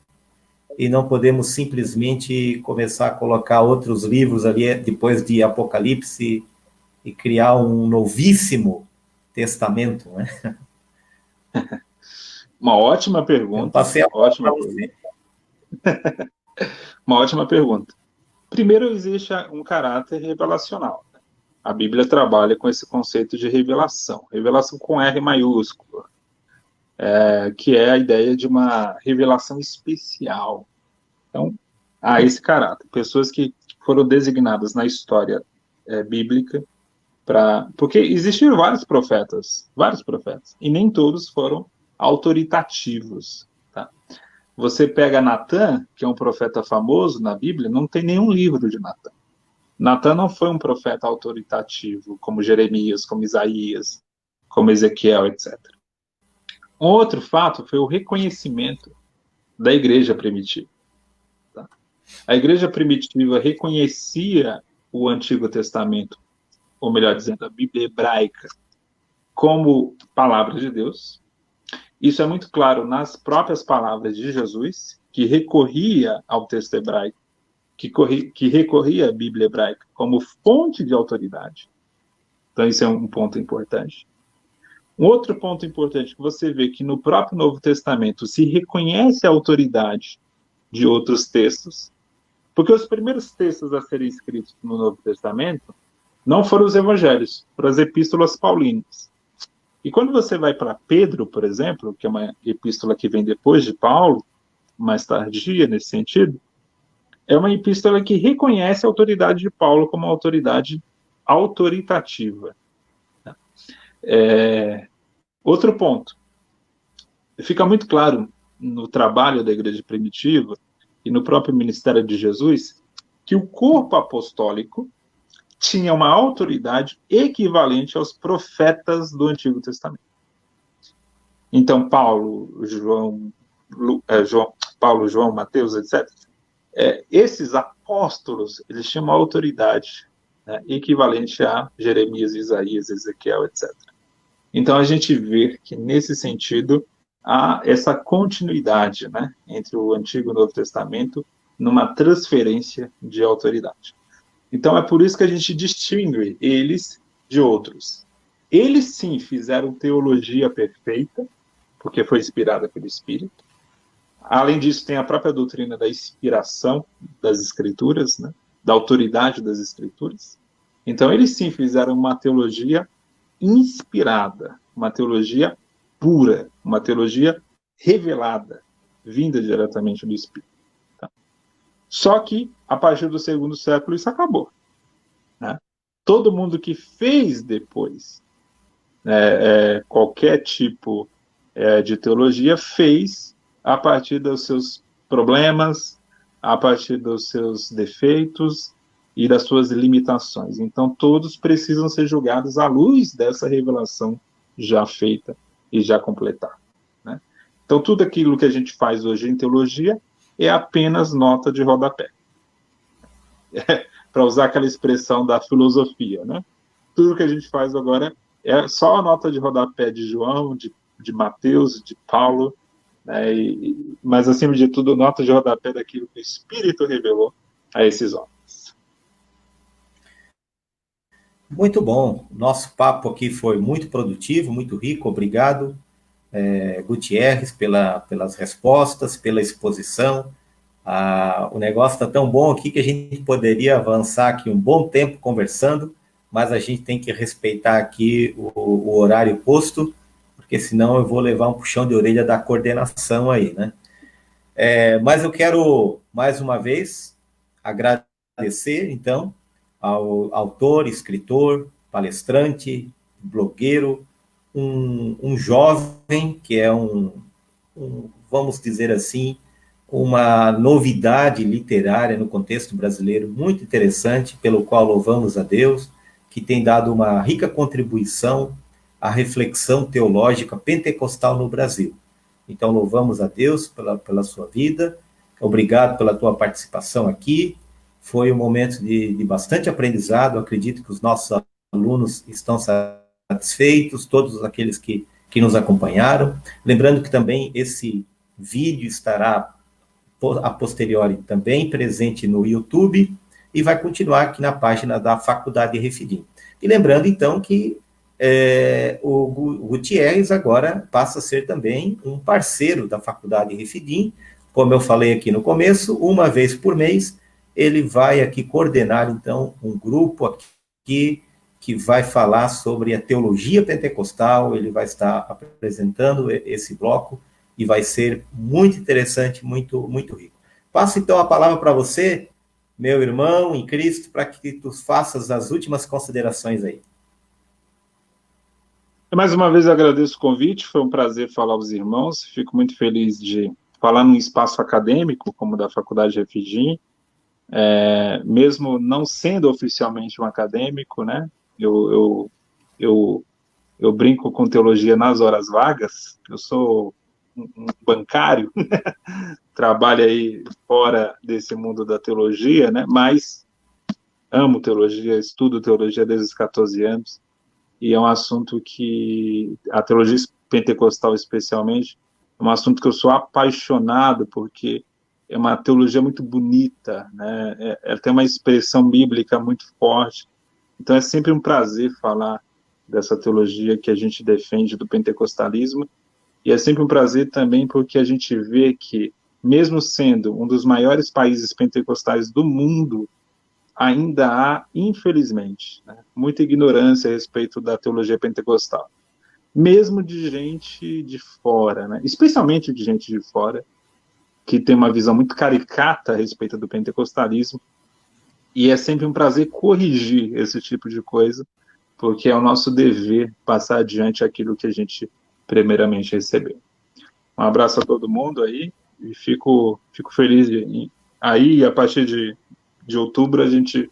e não podemos simplesmente começar a colocar outros livros ali depois de Apocalipse e criar um novíssimo testamento, né? Uma ótima pergunta. Eu passei a ótima pergunta. Uma ótima pergunta. Primeiro, existe um caráter revelacional. A Bíblia trabalha com esse conceito de revelação. Revelação com R maiúsculo. Que é a ideia de uma revelação especial. Então, há esse caráter. Pessoas que foram designadas na história bíblica porque existiram vários profetas, e nem todos foram autoritativos. Tá? Você pega Natã, que é um profeta famoso na Bíblia, não tem nenhum livro de Natã. Natã não foi um profeta autoritativo, como Jeremias, como Isaías, como Ezequiel, etc. Um outro fato foi o reconhecimento da igreja primitiva. Tá? A igreja primitiva reconhecia o Antigo Testamento, ou melhor dizendo, a Bíblia hebraica, como palavra de Deus. Isso é muito claro nas próprias palavras de Jesus, que recorria ao texto hebraico, que recorria à Bíblia hebraica como fonte de autoridade. Então, isso é um ponto importante. Um outro ponto importante que você vê que no próprio Novo Testamento se reconhece a autoridade de outros textos, porque os primeiros textos a serem escritos no Novo Testamento não foram os evangelhos, foram as epístolas paulinas. E quando você vai para Pedro, por exemplo, que é uma epístola que vem depois de Paulo, mais tardia nesse sentido, é uma epístola que reconhece a autoridade de Paulo como uma autoridade autoritativa. Outro ponto, fica muito claro no trabalho da igreja primitiva e no próprio ministério de Jesus que o corpo apostólico tinha uma autoridade equivalente aos profetas do Antigo Testamento. Então, Paulo, João, Mateus, etc., esses apóstolos, eles tinham uma autoridade, né, equivalente a Jeremias, Isaías, Ezequiel, etc. Então, a gente vê que, nesse sentido, há essa continuidade, né, entre o Antigo e o Novo Testamento numa transferência de autoridade. Então, é por isso que a gente distingue eles de outros. Eles, sim, fizeram teologia perfeita, porque foi inspirada pelo Espírito. Além disso, tem a própria doutrina da inspiração das Escrituras, né, da autoridade das Escrituras. Então, eles, sim, fizeram uma teologia inspirada, uma teologia pura, uma teologia revelada, vinda diretamente do Espírito. Tá? Só que, a partir do segundo século, isso acabou. Né? Todo mundo que fez depois qualquer tipo de teologia fez a partir dos seus problemas, a partir dos seus defeitos e das suas limitações. Então, todos precisam ser julgados à luz dessa revelação já feita e já completada. Né? Então, tudo aquilo que a gente faz hoje em teologia é apenas nota de rodapé. Para usar aquela expressão da filosofia. Né? Tudo que a gente faz agora é só a nota de rodapé de João, de Mateus, de Paulo, né? Mas, acima de tudo, nota de rodapé daquilo que o Espírito revelou a esses homens. Muito bom. Nosso papo aqui foi muito produtivo, muito rico. Obrigado, Gutierrez, pelas respostas, pela exposição. O negócio está tão bom aqui que a gente poderia avançar aqui um bom tempo conversando, mas a gente tem que respeitar aqui o horário posto, porque senão eu vou levar um puxão de orelha da coordenação aí, né? Mas eu quero, mais uma vez, agradecer, então, ao autor, escritor, palestrante, blogueiro, um jovem que é vamos dizer assim, uma novidade literária no contexto brasileiro muito interessante, pelo qual louvamos a Deus, que tem dado uma rica contribuição à reflexão teológica pentecostal no Brasil. Então, louvamos a Deus pela sua vida, obrigado pela tua participação aqui, foi um momento de bastante aprendizado, acredito que os nossos alunos estão satisfeitos, todos aqueles que nos acompanharam. Lembrando que também esse vídeo estará a posteriori também presente no YouTube e vai continuar aqui na página da Faculdade Refidim. E lembrando, então, que o Gutierrez agora passa a ser também um parceiro da Faculdade Refidim, como eu falei aqui no começo, uma vez por mês, ele vai aqui coordenar, então, um grupo aqui que vai falar sobre a teologia pentecostal, ele vai estar apresentando esse bloco e vai ser muito interessante, muito, muito rico. Passo, então, a palavra para você, meu irmão em Cristo, para que tu faças as últimas considerações aí. Mais uma vez, eu agradeço o convite, foi um prazer falar aos irmãos, fico muito feliz de falar num espaço acadêmico, como o da Faculdade Refidim, mesmo não sendo oficialmente um acadêmico, né? Eu brinco com teologia nas horas vagas, eu sou um bancário, trabalho aí fora desse mundo da teologia, né? Mas amo teologia, estudo teologia desde os 14 anos, e é um assunto que, a teologia pentecostal especialmente, é um assunto que eu sou apaixonado, porque é uma teologia muito bonita, né? Ela tem uma expressão bíblica muito forte, então é sempre um prazer falar dessa teologia que a gente defende do pentecostalismo, e é sempre um prazer também porque a gente vê que, mesmo sendo um dos maiores países pentecostais do mundo, ainda há, infelizmente, né, muita ignorância a respeito da teologia pentecostal. Mesmo de gente de fora, né, especialmente de gente de fora, que tem uma visão muito caricata a respeito do pentecostalismo, e é sempre um prazer corrigir esse tipo de coisa, porque é o nosso dever passar adiante aquilo que a gente primeiramente recebeu. Um abraço a todo mundo aí, e fico feliz aí, a partir de outubro, a gente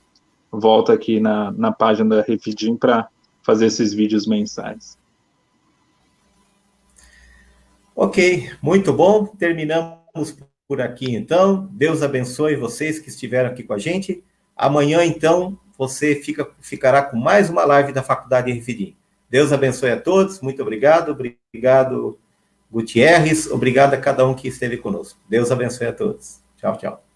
volta aqui na página da Refidim para fazer esses vídeos mensais. Ok, muito bom. Terminamos por aqui, então. Deus abençoe vocês que estiveram aqui com a gente. Amanhã, então, você ficará com mais uma live da Faculdade Refidim. Deus abençoe a todos. Muito obrigado. Obrigado, Gutierrez. Obrigado a cada um que esteve conosco. Deus abençoe a todos. Tchau, tchau.